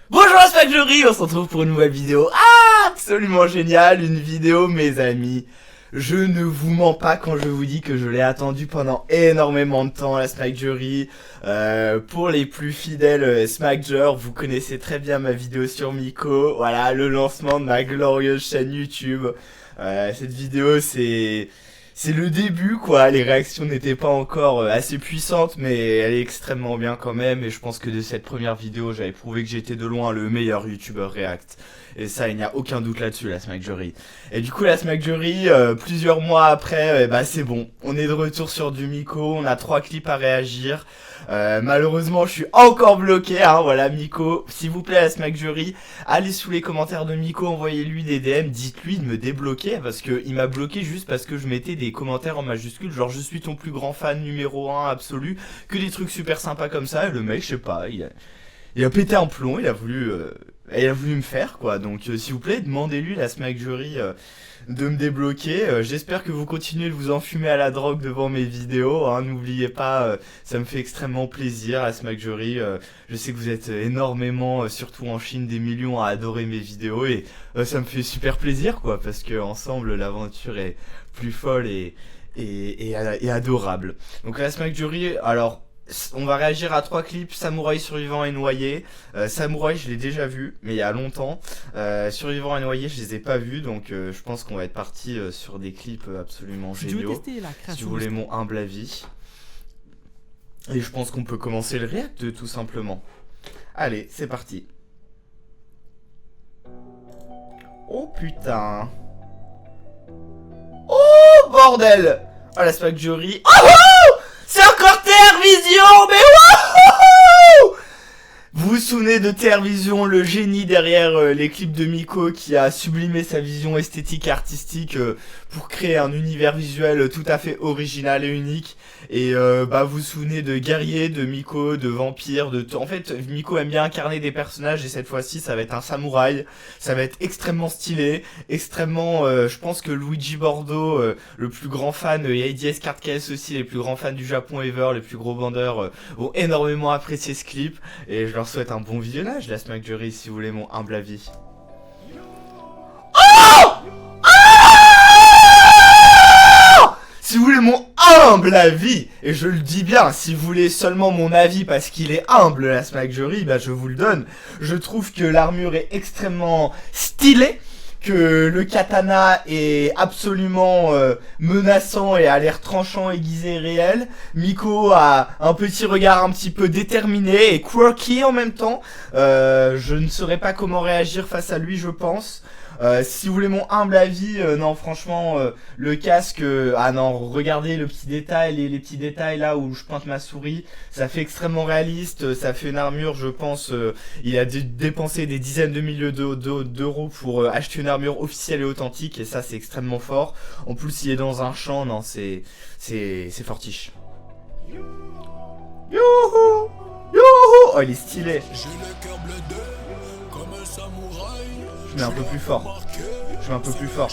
Bonjour Spaghetti, on se retrouve pour une nouvelle vidéo absolument géniale, une vidéo mes amis. Je ne vous mens pas quand je vous dis que je l'ai attendu pendant énormément de temps la Smackjury. Pour les plus fidèles Smackjers, vous connaissez très bien ma vidéo sur Miko. Voilà, le lancement de ma glorieuse chaîne YouTube. Cette vidéo c'est le début quoi, les réactions n'étaient pas encore assez puissantes mais elle est extrêmement bien quand même et je pense que de cette première vidéo j'avais prouvé que j'étais de loin le meilleur youtubeur React. Et ça il n'y a aucun doute là-dessus la Smackjury. Et du coup la Smackjury, plusieurs mois après, bah c'est bon, on est de retour sur du Miko, on a 3 clips à réagir. Malheureusement je suis encore bloqué, hein, voilà Miko, s'il vous plaît la Smackjury, allez sous les commentaires de Miko, envoyez-lui des DM, dites-lui de me débloquer parce que il m'a bloqué juste parce que je mettais des commentaires en majuscules, genre je suis ton plus grand fan numéro 1 absolu, que des trucs super sympas comme ça, et le mec je sais pas, il a pété un plomb, il a voulu me faire quoi, donc s'il vous plaît demandez-lui la Smackjury de me débloquer. J'espère que vous continuez de vous enfumer à la drogue devant mes vidéos, hein. N'oubliez pas, ça me fait extrêmement plaisir la Smackjury. Je sais que vous êtes énormément, surtout en Chine, des millions à adorer mes vidéos et ça me fait super plaisir quoi, parce que ensemble l'aventure est plus folle et adorable. Donc la Smackjury, alors on va réagir à 3 clips, Samouraï, Survivant et Noyé. Samouraï je l'ai déjà vu, mais il y a longtemps. Survivant et Noyé je les ai pas vus, donc je pense qu'on va être parti sur des clips absolument géniaux. Si vous voulez mon humble avis. Et je pense qu'on peut commencer le react tout simplement. Allez, c'est parti. Oh putain. Oh bordel. Oh la Smackjury. Oh, oh, c'est encore TRVision, mais wouhou! Vous vous souvenez de TRVision, le génie derrière les clips de Miko qui a sublimé sa vision esthétique et artistique pour créer un univers visuel tout à fait original et unique. Et bah vous vous souvenez de Guerrier, de Miko, de Vampire, en fait Miko aime bien incarner des personnages et cette fois-ci ça va être un samouraï. Ça va être extrêmement stylé, extrêmement... je pense que Luigi Bordeaux, le plus grand fan, et ADS Cardcase aussi, les plus grands fans du Japon ever, les plus gros vendeurs, vont énormément apprécier ce clip. Et je leur souhaite un bon visionnage, la Smackjury, si vous voulez mon humble avis. Oh! Si vous voulez mon humble avis, et je le dis bien, si vous voulez seulement mon avis parce qu'il est humble la Smackjury, bah je vous le donne. Je trouve que l'armure est extrêmement stylée, que le katana est absolument menaçant et a l'air tranchant, aiguisé et réel. Miko a un petit regard un petit peu déterminé et quirky en même temps. Je ne saurais pas comment réagir face à lui, je pense. Si vous voulez mon humble avis, non franchement le casque, ah non, regardez le petit détail, les petits détails là où je pointe ma souris, ça fait extrêmement réaliste, ça fait une armure, je pense, il a dépensé des dizaines de milliers d'euros pour acheter une armure officielle et authentique et ça c'est extrêmement fort. En plus il est dans un champ, non c'est fortiche. Youhou, youhou, oh il est stylé. Je mets un peu plus fort. Je mets un peu plus fort.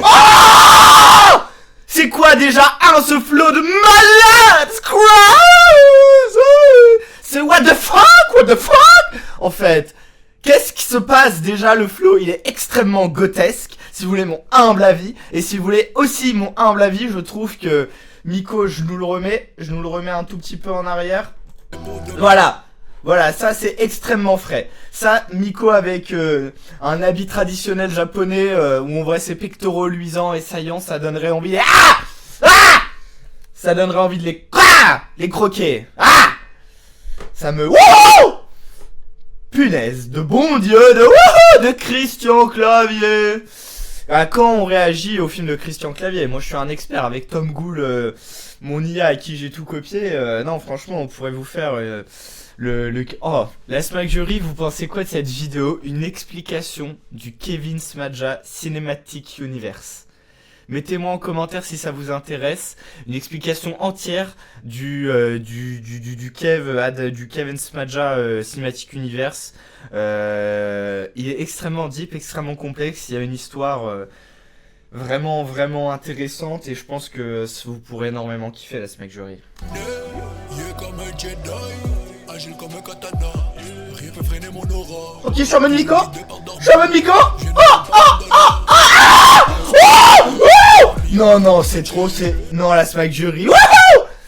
Oh, c'est quoi déjà ce flow de malade? C'est what the fuck? What the fuck? En fait, qu'est-ce qui se passe déjà? Le flow, il est extrêmement grotesque. Si vous voulez mon humble avis. Et si vous voulez aussi mon humble avis, je trouve que Miko, je nous le remets un tout petit peu en arrière. Voilà, voilà, ça c'est extrêmement frais. Ça, Miko avec un habit traditionnel japonais où on voit ses pectoraux luisants et saillants, ça donnerait envie de... ça donnerait envie de les croquer. Ça me... Wouhou! Punaise, de bon Dieu, de Christian Clavier. Quand on réagit au film de Christian Clavier, moi je suis un expert avec Tom Gould, mon IA à qui j'ai tout copié, non franchement on pourrait vous faire Oh, la Smackjury, vous pensez quoi de cette vidéo? Une explication du Kevin Smadja Cinematic Universe. Mettez-moi en commentaire si ça vous intéresse. Une explication entière du Kevin Smadja Cinematic Universe. Il est extrêmement deep, extrêmement complexe. Il y a une histoire vraiment intéressante et je pense que vous pourrez énormément kiffer la Smackjury. un Jedi, agile comme un katana. Rien peut freiner mon aura. Ok, je suis en mode Miko. Non, non, c'est trop, c'est... Non, la Smack Jury. Wouhou!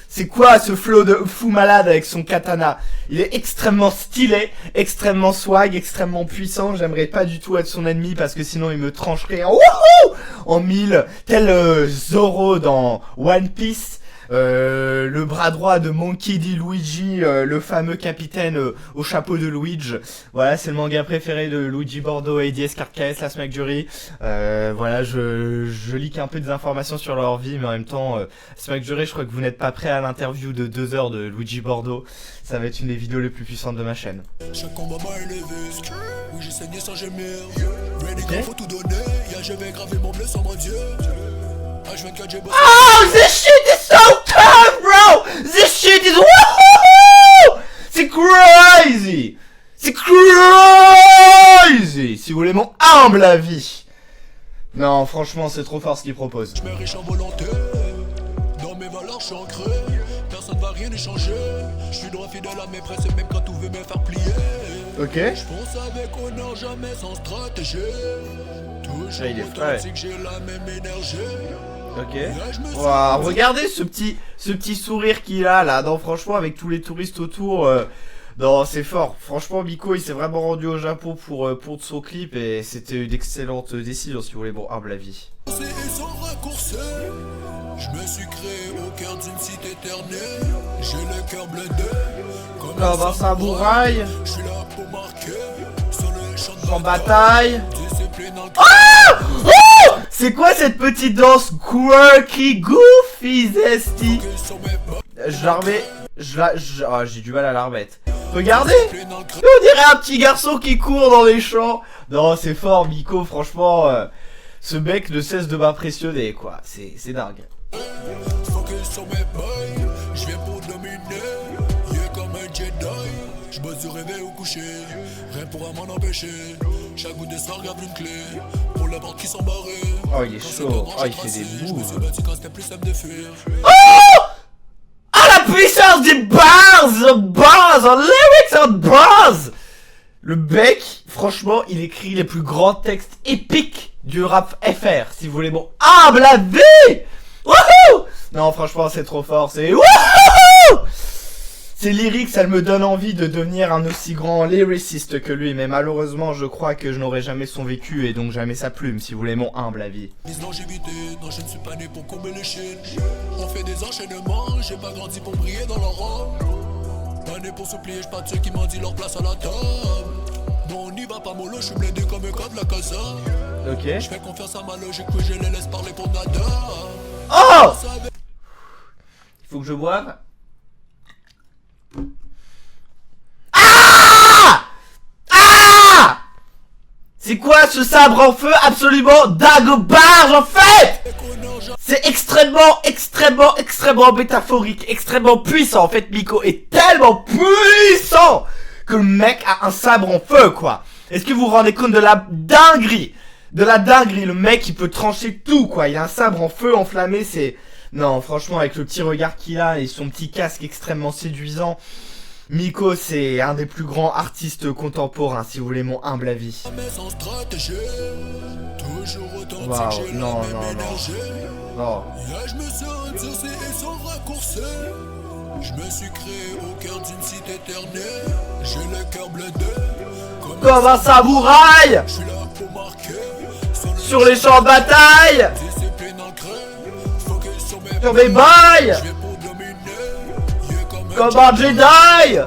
C'est quoi ce flow de fou malade avec son katana? Il est extrêmement stylé, extrêmement swag, extrêmement puissant. J'aimerais pas du tout être son ennemi parce que sinon il me trancherait en, wouhou! En mille, tel Zoro dans One Piece. Le bras droit de Monkey D. Luigi, le fameux capitaine au chapeau de Luigi. Voilà, c'est le manga préféré de Luigi Bordeaux et DS KS, la Smack Jury. Voilà, je leak un peu des informations sur leur vie, mais en même temps, Smack Jury, je crois que vous n'êtes pas prêt à l'interview de 2 heures de Luigi Bordeaux. Ça va être une des vidéos les plus puissantes de ma chaîne. Chaque combat m'a élevé, oui j'ai saigné sans gémir. Ready quand faut tout donner, je vais graver mon bleu sur mon dieu. H24 j'ai bossé. Oh, this shit is so tough, bro! This shit is woohoo! C'est crazy! C'est crazy! Si vous voulez mon humble avis. Non, franchement, c'est trop fort ce qu'il propose. Je me riche en volonté, dans mes valeurs je suis ancré. Personne va rien échanger. Je suis droit fidèle à mes presses, même quand tout veut me faire plier. Ok. Je pense avec honneur, jamais sans stratégie. Toujours authentique, j'ai la même énergie. Ok. Wow, regardez ce petit sourire qu'il a là. Non, franchement, avec tous les touristes autour. Non, c'est fort. Franchement, Miko, il s'est vraiment rendu au Japon pour son clip et c'était une excellente décision si vous voulez. Bon, humble avis. Je me suis créé au cœur d'une cité éternelle. J'ai le cœur blindé comme un samouraï. Je suis là pour marquer sur le champ de en bataille. Ah oh, c'est quoi cette petite danse quirky, goofy, zesty? Je la remets. Oh, j'ai du mal à la remettre. Regardez, on dirait un petit garçon qui court dans les champs. Non, c'est fort, Miko, franchement. Ce mec ne cesse de m'impressionner, quoi. C'est dingue. Je viens pour dominer, comme un Jedi. Je bosse du réveil au coucher, rien pourra m'en empêcher. Chaque bout de soir garde une clé pour la porte qui sont barrées. Oh, il est chaud. Oh, il fait des moves. Oh, la puissance des bars, en lyrics, en bars. Le bec, franchement, il écrit les plus grands textes épiques du rap FR, si vous voulez. Bon, humble avis. Wouhou! Non, franchement, c'est trop fort. C'est wouhou! Ces lyrics, ça me donne envie de devenir un aussi grand lyriciste que lui. Mais malheureusement, je crois que je n'aurai jamais son vécu et donc jamais sa plume, si vous voulez mon humble avis. Non, je ne suis pas né pour combler les chaînes. On fait des enchaînements, j'ai pas grandi pour briller dans leur rang. Pas né pour supplier, pas de ceux qui m'ont dit leur place à la table. Non, on n'y va pas mollo, je suis blindé comme un cas de la casa. Ok. Je fais confiance à ma logique, que je les laisse parler pour nada. Oh! Il faut que je boive. Ah! Ah! C'est quoi ce sabre en feu absolument Dagobah en fait? C'est extrêmement métaphorique, extrêmement puissant en fait. Miko est tellement puissant que le mec a un sabre en feu quoi. Est-ce que vous vous rendez compte de la dinguerie? Le mec il peut trancher tout quoi. Il a un sabre en feu enflammé, c'est... Non franchement avec le petit regard qu'il a et son petit casque extrêmement séduisant, Miko c'est un des plus grands artistes contemporains si vous voulez mon humble avis. Waouh, non. Non. Je me suis créé au cœur d'une cité éternelle. J'ai le cœur blindé comme un samouraï. Je suis là pour marquer sur les champs de bataille. Sur mes bails. Comme un Jedi.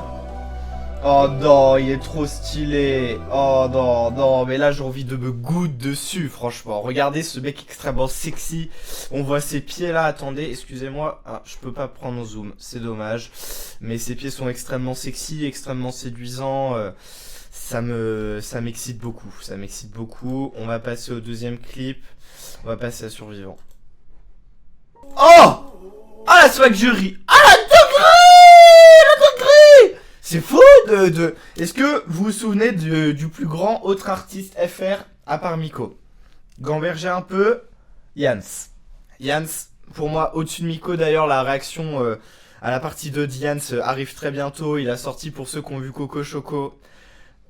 Oh non, il est trop stylé. Oh non, mais là j'ai envie de me goutter dessus, franchement. Regardez ce mec extrêmement sexy. On voit ses pieds là, attendez, excusez-moi. Ah, je peux pas prendre en zoom, c'est dommage. Mais ses pieds sont extrêmement sexy, extrêmement séduisants. Ça m'excite beaucoup, On va passer au deuxième clip. On va passer à Survivant. Oh! Ah la Smack Jury. Ah la dinguerie. C'est fou Est-ce que vous vous souvenez du plus grand autre artiste FR à part Miko? Gamberger un peu. Yans, pour moi, au-dessus de Miko, d'ailleurs, la réaction à la partie 2 d'Ians arrive très bientôt. Il a sorti pour ceux qui ont vu Coco Choco.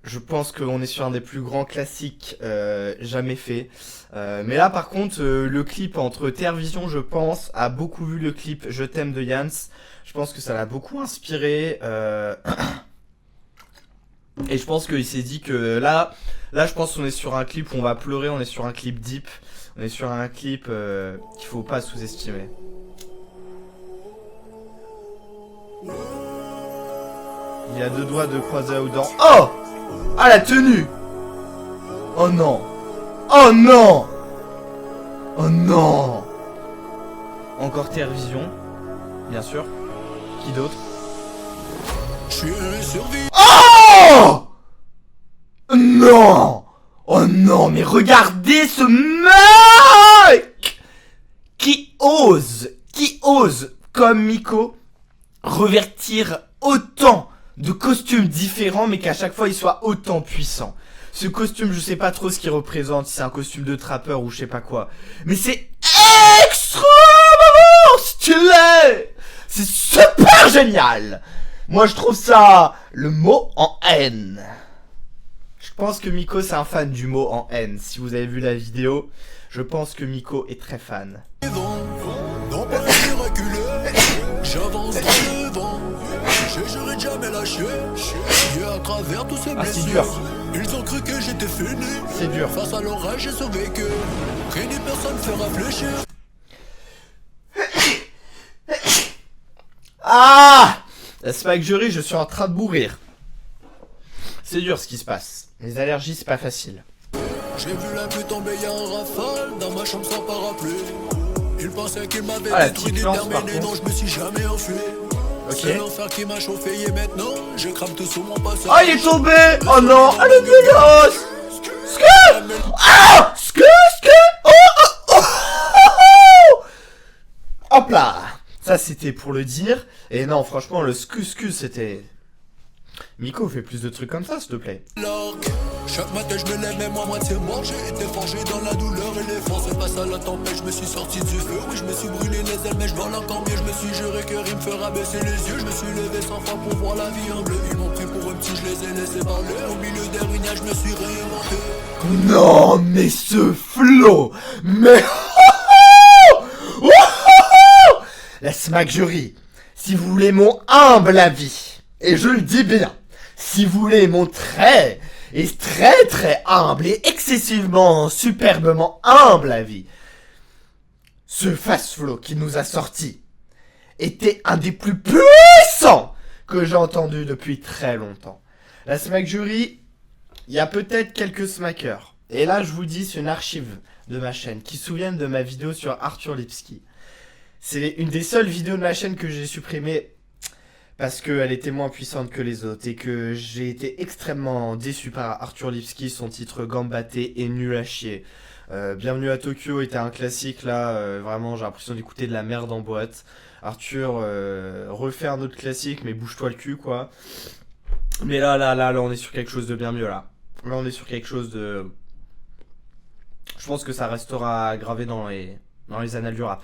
Je pense qu'on est sur un des plus grands classiques jamais fait. Mais là par contre le clip entre Terre Vision, je pense, a beaucoup vu le clip Je t'aime de Ians. Je pense que ça l'a beaucoup inspiré. Et je pense qu'il s'est dit que là je pense qu'on est sur un clip où on va pleurer, on est sur un clip deep. On est sur un clip qu'il faut pas sous-estimer. Il a 2 doigts de croiser aux dents. Oh! Ah, la tenue! Oh non! Oh non! Oh non! Encore Terre Vision, bien sûr. Qui d'autre? Oh! Non! Oh non, mais regardez ce mec! Qui ose, comme Miko, revertir autant de costumes différents, mais qu'à chaque fois il soit autant puissant. Ce costume, je sais pas trop ce qu'il représente, si c'est un costume de trappeur ou je sais pas quoi. Mais c'est extrêmement stylé! C'est super génial! Moi je trouve ça le mot en haine. Je pense que Miko c'est un fan du mot en haine. Si vous avez vu la vidéo, je pense que Miko est très fan. Non pas miraculeux, j'avance dans le vent. Je j'aurais jamais lâché. Et à travers tous ces blessures, c'est dur. Ils ont cru que j'étais fini. C'est dur. Face à l'orage, j'ai sauvé que rien ni personne fait réfléchir. Ah! La Spike Jury, je suis en train de mourir. C'est dur ce qui se passe. Les allergies, c'est pas facile. J'ai vu la pluie tomber hier en rafale dans ma chambre sans parapluie. Il pensait qu'il m'avait détruit, déterminé, non, je me suis jamais enfui. Ok. C'est l'enfer qui m'a chauffé et maintenant, je crame tout sur mon passage. Oh, il est tombé! Oh non! Oh, le dégueulasse! Sque! Ah! Sque! Oh, oh, oh, oh! Hop là! Ça, c'était pour le dire. Et non, franchement, le scu, c'était... Miko, fais plus de trucs comme ça, s'il te plaît. Chaque matin je me lève même à moitié mort. J'ai été forgé dans la douleur et l'effort. C'est pas ça la tempête, je me suis sorti du feu. Oui, je me suis brûlé les ailes mais je vole encore mieux. Je me suis juré que rien me fera baisser les yeux. Je me suis levé 100 fois pour voir la vie en bleu. Ils m'ont pris pour un petit, je les ai laissés parler. Au milieu des ruinages, je me suis réinventé. Non, mais ce flow! Mais... La Smack Jury, si vous voulez mon humble avis, et je le dis bien, si vous voulez mon très humble et excessivement, superbement humble avis, ce fast flow qui nous a sorti était un des plus puissants que j'ai entendu depuis très longtemps. La Smack Jury, il y a peut-être quelques smackers, et là je vous dis, c'est une archive de ma chaîne qui se souviennent de ma vidéo sur Arthur Lipski. C'est une des seules vidéos de ma chaîne que j'ai supprimée parce qu'elle était moins puissante que les autres et que j'ai été extrêmement déçu par Arthur Lipski. Son titre Gambaté est nul à chier. Bienvenue à Tokyo était un classique là, vraiment j'ai l'impression d'écouter de la merde en boîte. Arthur refait un autre classique mais bouge-toi le cul quoi. Mais là on est sur quelque chose de bien mieux là. Là on est sur quelque chose de... Je pense que ça restera gravé dans les annales du rap.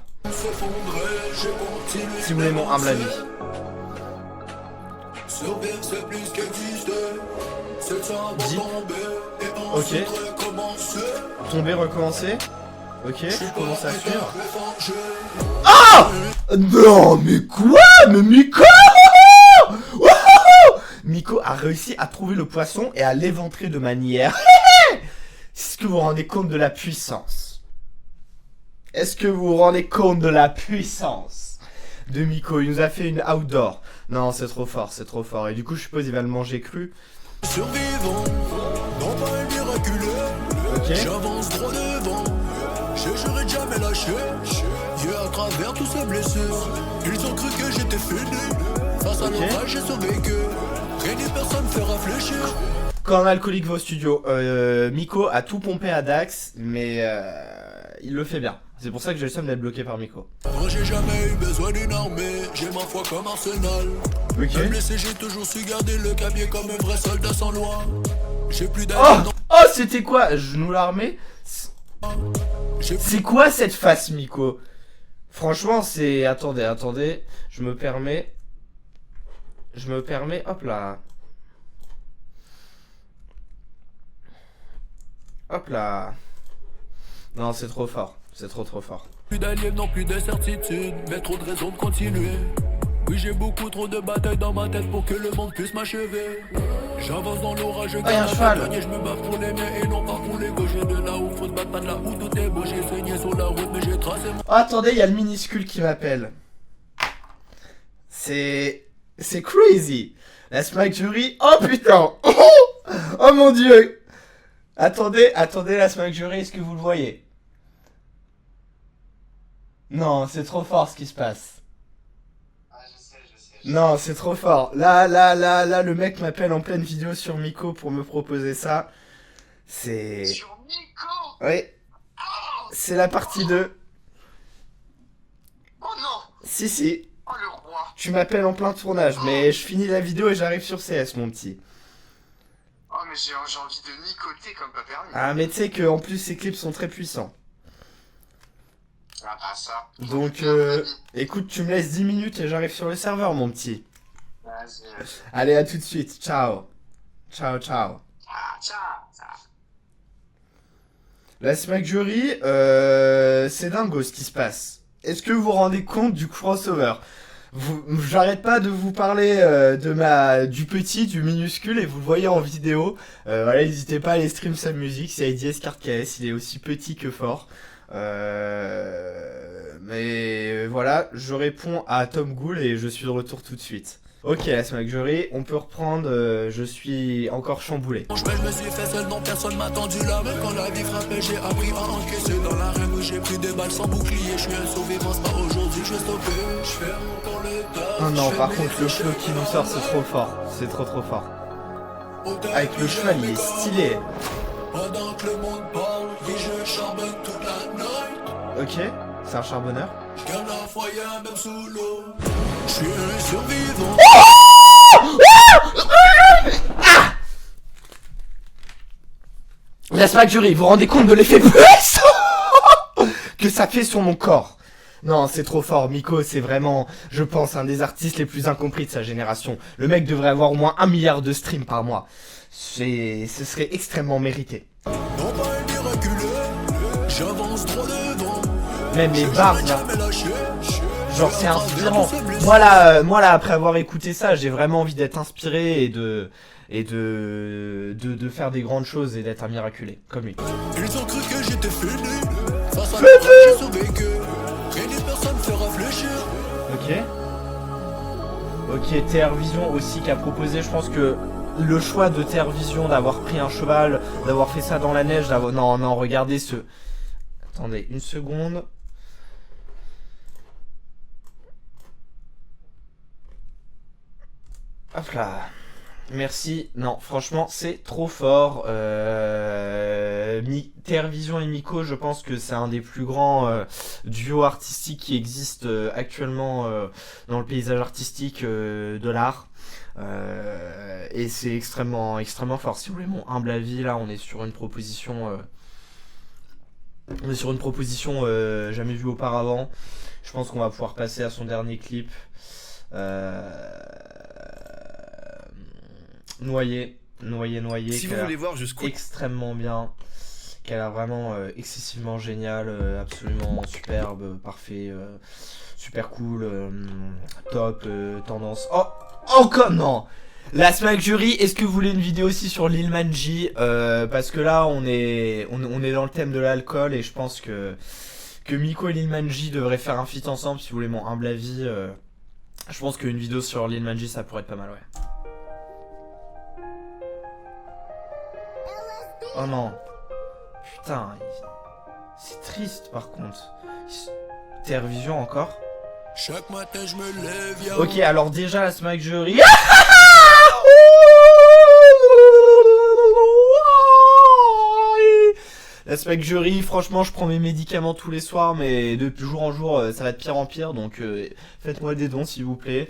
Si vous voulez mon humble avis. Dit. Ok. Tomber, recommencer. Ok, je commence à suivre. Ah! Non, mais quoi? Mais Miko! Miko a réussi à trouver le poisson et à l'éventrer de manière... Est-ce que vous vous rendez compte de la puissance? Est-ce que vous vous rendez compte de la puissance de Miko? Il nous a fait une outdoor. Non, c'est trop fort, c'est trop fort. Et du coup, je suppose qu'il va le manger cru. Survivant, non pas un miraculeux. Ok. J'avance droit devant. Je j'aurais jamais lâché. Dieu à travers tous ces blessures. Ils ont cru que j'étais fini. Face à l'orage, j'ai sauvé que rien ni personne fait réfléchir. Quand un alcoolique va au studio, Miko a tout pompé à Dax, mais il le fait bien. C'est pour ça que j'ai le seum d'être bloqué par Miko. Moi j'ai jamais eu besoin d'une armée, j'ai ma foi comme Arsenal. Ok. Même blessé, j'ai toujours su garder le cabier comme un vrai soldat sans loi. J'ai plus d'aide. Oh, c'était quoi? Genou l'armée? C'est quoi cette face, Miko? Franchement, c'est... Attendez, je me permets... je me permets, hop là. Hop là. Non, c'est trop fort. C'est trop fort. Plus d'alliés, non plus de certitude, mais trop de raisons de continuer. Oui, j'ai beaucoup trop de batailles dans ma tête pour que le monde puisse m'achever. J'avance dans l'orage, je un cheval. je me bats pour les miens et non pas pour les gauches. De là où faut se battre, pas de là où tout est beau. J'ai saigné sur la route, mais j'ai tracé mon... Oh, attendez, il y a le minuscule qui m'appelle. C'est crazy. La Smack Jury. Oh putain. Oh mon dieu. Attendez, la Smack Jury, est-ce que vous le voyez? Non, c'est trop fort ce qui se passe. Non, c'est trop fort. Là, le mec m'appelle en pleine vidéo sur Miko pour me proposer ça. C'est... Sur Miko? Oui. C'est la partie 2. Oh non! Si. Oh le roi! Tu m'appelles en plein tournage, mais je finis la vidéo et j'arrive sur CS, mon petit. Oh mais j'ai envie de nicoter comme pas permis. Ah, mais tu sais que en plus ces clips sont très puissants. Ah bah ça. Donc, écoute, tu me laisses 10 minutes et j'arrive sur le serveur, mon petit. Vas-y. Allez, à tout de suite. Ciao. Ciao. Ah, ciao. La Smack Jury, c'est dingo ce qui se passe. Est-ce que vous vous rendez compte du crossover? J'arrête pas de vous parler du petit, du minuscule, et vous le voyez en vidéo. Voilà, n'hésitez pas à aller stream sa musique, c'est IDS Card KS, il est aussi petit que fort. Mais voilà, je réponds à Tom Ghoul et je suis de retour tout de suite. Ok, la Smack Jury, on peut reprendre, je suis encore chamboulé. Je me suis fait seul, non personne m'a tendu la main. Quand la vie frappait, j'ai appris à encaisser. Dans l'arène où j'ai pris des balles sans bouclier. Je suis un sauvé, pense pas aujourd'hui, je vais stopper. Je fais encore les tas. Oh non, par contre, le flow qui nous sort, c'est trop fort. C'est trop fort. Avec le cheval, il est stylé. Pendant que le monde parle, oui, je charbonne toute la night. Ok, c'est un charbonneur. Je garde la foyer même sous l'eau. Je suis un survivant. La Smack Jury, vous vous rendez compte de l'effet puissant que ça fait sur mon corps? Non, c'est trop fort. Miko, c'est vraiment, je pense, un des artistes les plus incompris de sa génération. Le mec devrait avoir au moins 1 milliard de streams par mois. Ce serait extrêmement mérité. Non pas un miraculeux, j'avance droit devant. Même les bars, là. Genre, c'est inspirant. Moi là, après avoir écouté ça, j'ai vraiment envie d'être inspiré et de faire des grandes choses et d'être un miraculé, comme lui. Ils ont cru que j'étais fini. Face à l'épreuve, j'ai survécu. Rien ni personne me fait réfléchir. Ok, TR Vision aussi qui a proposé, je pense que le choix de TR Vision d'avoir pris un cheval, d'avoir fait ça dans la neige, non, regardez ce... Attendez, une seconde. Hop là. Merci. Non, franchement, c'est trop fort. TR Vision et Miko, je pense que c'est un des plus grands duos artistiques qui existent actuellement dans le paysage artistique de l'art. Et c'est extrêmement fort. Si vous voulez mon humble avis, là, on est sur une proposition... jamais vue auparavant. Je pense qu'on va pouvoir passer à son dernier clip. Noyer. Si vous voulez voir jusqu'où extrêmement bien, qu'elle a vraiment excessivement génial, absolument superbe, parfait, super cool, top, tendance. Oh, encore non. La Smack Jury, est-ce que vous voulez une vidéo aussi sur Lil Manji, parce que là on est dans le thème de l'alcool et je pense que Miko et Lil Manji devraient faire un feat ensemble. Si vous voulez mon humble avis, je pense qu'une vidéo sur Lil Manji ça pourrait être pas mal, ouais. Oh non. Putain. C'est triste par contre. TR Vision encore. Chaque matin je me lève, y'a... Ok, alors déjà la Smack Jury. La Smack Jury, franchement, je prends mes médicaments tous les soirs, mais de jour en jour, ça va de pire en pire, donc faites-moi des dons, s'il vous plaît.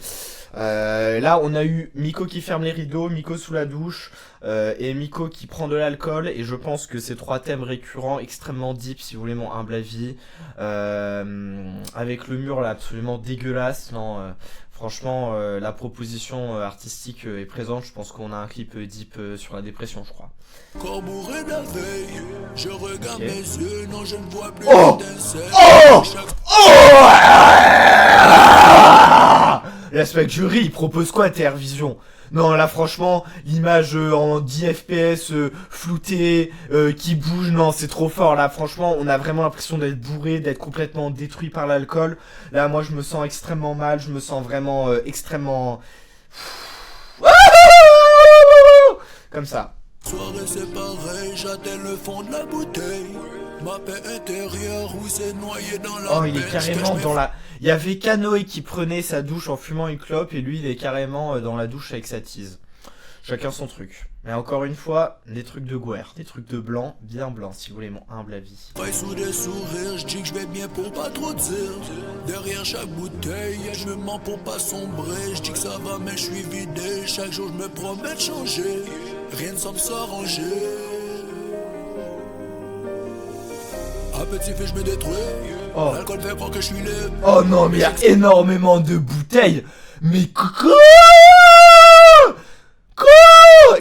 Là, on a eu Miko qui ferme les rideaux, Miko sous la douche, et Miko qui prend de l'alcool, et je pense que ces 3 thèmes récurrents, extrêmement deep, si vous voulez mon humble avis, avec le mur là, absolument dégueulasse, non, Franchement, la proposition artistique est présente. Je pense qu'on a un clip deep sur la dépression, je crois. Corbouré la veille, je regarde Ok. mes yeux, non je ne vois plus Oh d'étincelles. Oh Chaque Oh L'aspect jury, il propose quoi TR Vision? Non, là franchement, l'image en 10 FPS floutée, qui bouge, non, c'est trop fort. Là franchement, on a vraiment l'impression d'être bourré, d'être complètement détruit par l'alcool. Là, moi, je me sens extrêmement mal, je me sens vraiment extrêmement... Comme ça. soirée c'est pareil, j'atteins le fond de la bouteille. Ma paix intérieure, oui c'est noyé dans la Oh, il est pêche carrément que je dans la... Il y avait Canoë qui prenait sa douche en fumant une clope et lui, il est carrément dans la douche avec sa tease. Chacun son truc. Mais encore une fois, des trucs de guerre, des trucs de blanc, bien blanc, si vous voulez mon humble avis. fais sous des sourires, je dis que je vais bien pour pas trop dire. Derrière chaque bouteille, je me mens pour pas sombrer. Je dis que ça va mais je suis vidé. Chaque jour je me promets de changer. Rien ne semble s'arranger. À petit feu je me détruis. Oh. L'alcool fait croire que je suis libre. Oh non, mais il y a énormément de bouteilles. Mais quoi?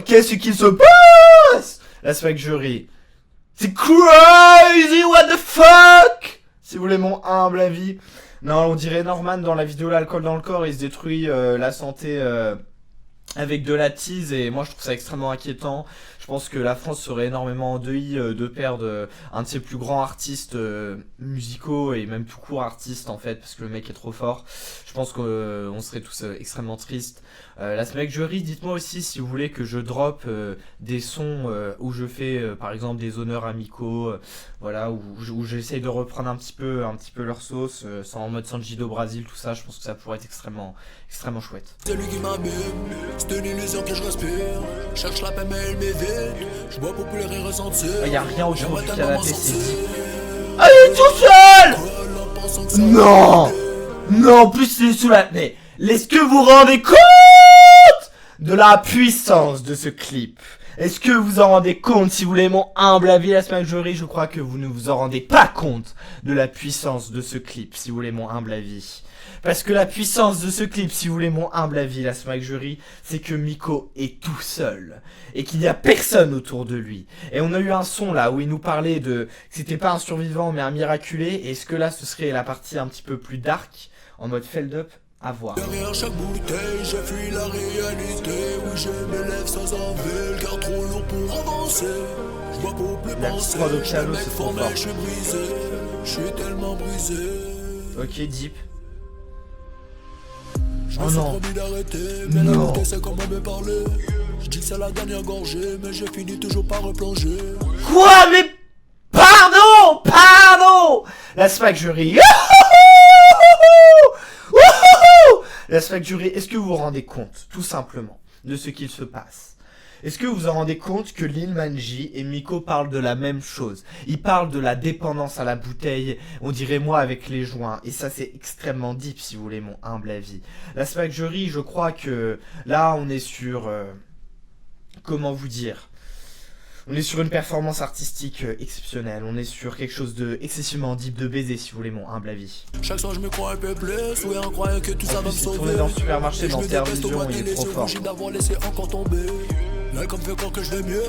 Qu'est-ce qu'il se passe? La swag jury. C'est crazy, what the fuck? Si vous voulez mon humble avis. Non, on dirait Norman dans la vidéo l'alcool dans le corps, il se détruit la santé avec de la tease et moi je trouve ça extrêmement inquiétant. Je pense que la France serait énormément en deuil de perdre un de ses plus grands artistes musicaux et même tout court artistes en fait parce que le mec est trop fort. Je pense qu'on serait tous extrêmement tristes. La Smack Jury, dites-moi aussi si vous voulez que je drop des sons où je fais par exemple des honneurs amicaux, voilà, où j'essaye de reprendre un petit peu leur sauce, sans en mode Sanji do Brasil, tout ça. Je pense que ça pourrait être extrêmement chouette. C'est lui qui m'abîme, c'est une illusion que je respire. Cherche la paix mais elle m'évite. Je bois pour plus rien ressentir. Y a rien autour du J'aimerais canapé, tellement c'est sortir. Ah, il est tout seul! Colle en pensant que ça Non! va m'aider. Non, en plus il est sous la... Mais, est-ce que vous vous rendez compte de la puissance de ce clip? Est-ce que vous en rendez compte? Si vous voulez mon humble avis, la Smack Jury, je crois que vous ne vous en rendez pas compte de la puissance de ce clip, si vous voulez mon humble avis. Parce que la puissance de ce clip, si vous voulez mon humble avis, la Smack Jury, c'est que Miko est tout seul. Et qu'il n'y a personne autour de lui. Et on a eu un son là où il nous parlait de... que c'était pas un survivant mais un miraculé. Et est-ce que là ce serait la partie un petit peu plus dark, en mode feld up? À voir. Derrière chaque bouteille, je fuis la réalité. Oui, je me lève sans envie, le cœur trop lourd pour avancer. Je vois pour plus La penser. prod au Je piano, mec c'est trop formé, fort. je suis brisé. Je suis tellement brisé. Ok, deep. Je Oh me suis non. promis d'arrêter, mais la Non. bouteille c'est comment me parler. Je dis que c'est la dernière gorgée, mais je finis toujours par replonger. Quoi? Mais... Pardon! La Smack Jury. La Smack Jury, est-ce que vous vous rendez compte, tout simplement, de ce qu'il se passe? Est-ce que vous vous en rendez compte que Lil Manji et Miko parlent de la même chose? Ils parlent de la dépendance à la bouteille, on dirait moi avec les joints, et ça c'est extrêmement deep si vous voulez mon humble avis. La Smack Jury, je crois que là on est sur... comment vous dire? On est sur une performance artistique exceptionnelle, on est sur quelque chose de excessivement deep de baiser si vous voulez mon humble avis. Chaque soir je me crois un peu plus, oui en croyant que tout ça va me plus, il sauver. tournait dans le supermarché, Et je dans me TR déteste au Vision, bout il est des trop laissés, fort. obligé d'avoir laissé encore tomber. L'alcool me fait croire que je vais mieux,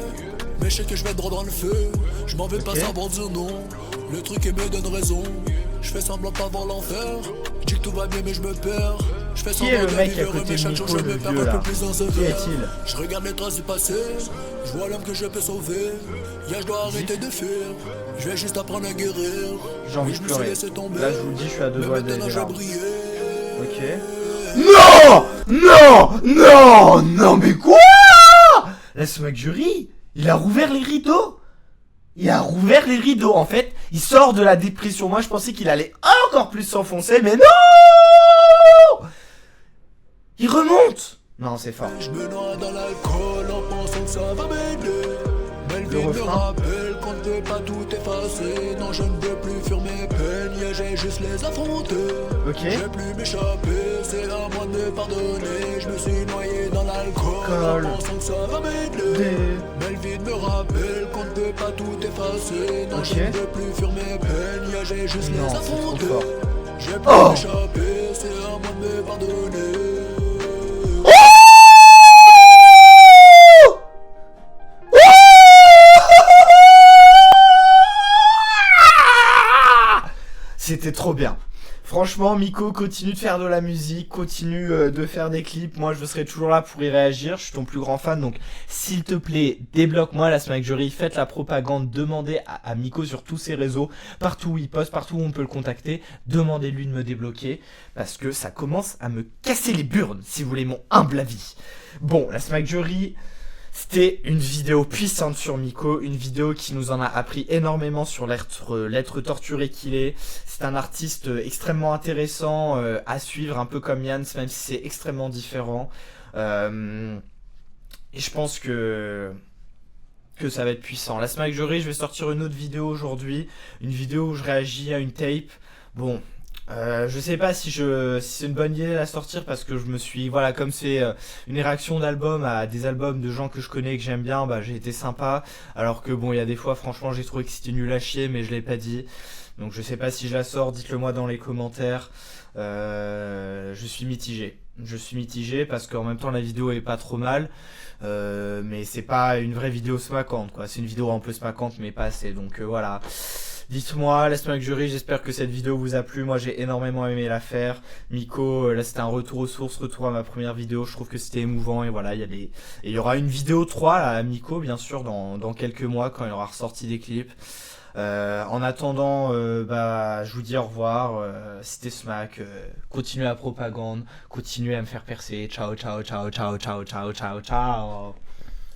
mais je sais que je vais droit dans le feu. Je m'en vais pas savoir dire non, le truc est me donne raison. Je fais semblant de pas voir l'enfer, je dis que tout va bien mais je me perds. Je fais Qui est semblant le de mec à vivre côté mais de chaque jour Miko, je le me perds vieux un là? peu plus dans ce Qui verre. est-il? Je regarde les traces du passé, je vois l'homme que je peux sauver. Yeah, je dois arrêter de fuir, je vais juste apprendre à guérir. J'ai envie Oui, de je me suis pleurer. laissé tomber, Là je vous le dis, je suis à deux mais doigts de maintenant je vais larmes. briller. Ok. Non, mais quoi? La Smack Jury, il a rouvert les rideaux. En fait, il sort de la dépression. Moi, je pensais qu'il allait encore plus s'enfoncer, mais non! Il remonte. Non, c'est fort. Je me noie dans l'alcool en pensant que ça va m'aider. Mais le vide me refrain. rappelle qu'on ne peut pas tout effacer. Non, je ne veux plus fuir mes peines, yeah, j'ai juste les affronter. Ok. J'ai plus m'échapper, c'est à moi de me pardonner. Je me suis noyé dans l'alcool en pensant que ça va m'aider. Mais le vide me rappelle qu'on ne peut pas tout effacer. Non, Ok. je ne veux plus fuir mes peines, yeah, j'ai juste Non, les c'est trop affronter. fort. J'ai pas échappé, c'est à moi de me pardonner. C'était trop bien. Franchement, Miko, continue de faire de la musique, continue de faire des clips. Moi, je serai toujours là pour y réagir. Je suis ton plus grand fan, donc s'il te plaît, débloque-moi la Smack Jury. Faites la propagande, demandez à Miko sur tous ses réseaux, partout où il poste, partout où on peut le contacter. Demandez-lui de me débloquer, parce que ça commence à me casser les burnes, si vous voulez mon humble avis. Bon, la Smack Jury... C'était une vidéo puissante sur Miko, une vidéo qui nous en a appris énormément sur l'être torturé qu'il est. C'est un artiste extrêmement intéressant à suivre, un peu comme Yans, même si c'est extrêmement différent. Et je pense que ça va être puissant. La Smack Jury, je vais sortir une autre vidéo aujourd'hui, une vidéo où je réagis à une tape. Bon... je sais pas si c'est une bonne idée de la sortir parce que je me suis, voilà, comme c'est une réaction d'album à des albums de gens que je connais et que j'aime bien, bah j'ai été sympa, alors que bon, il y a des fois, franchement, j'ai trouvé que c'était nul à chier, mais je l'ai pas dit, donc je sais pas si je la sors, dites-le moi dans les commentaires. Je suis mitigé parce qu'en même temps la vidéo est pas trop mal, mais c'est pas une vraie vidéo smackante, quoi, c'est une vidéo un peu smackante mais pas assez, donc voilà. Dites-moi, la Smack Jury, j'espère que cette vidéo vous a plu. Moi, j'ai énormément aimé la faire. Miko, là, c'était un retour aux sources, retour à ma première vidéo. Je trouve que c'était émouvant. Et voilà, il y aura une vidéo 3 là, à Miko, bien sûr, dans quelques mois, quand il aura ressorti des clips. En attendant, je vous dis au revoir. C'était Smack. Continuez la propagande. Continuez à me faire percer. Ciao, ciao, ciao, ciao, ciao, ciao, ciao, ciao.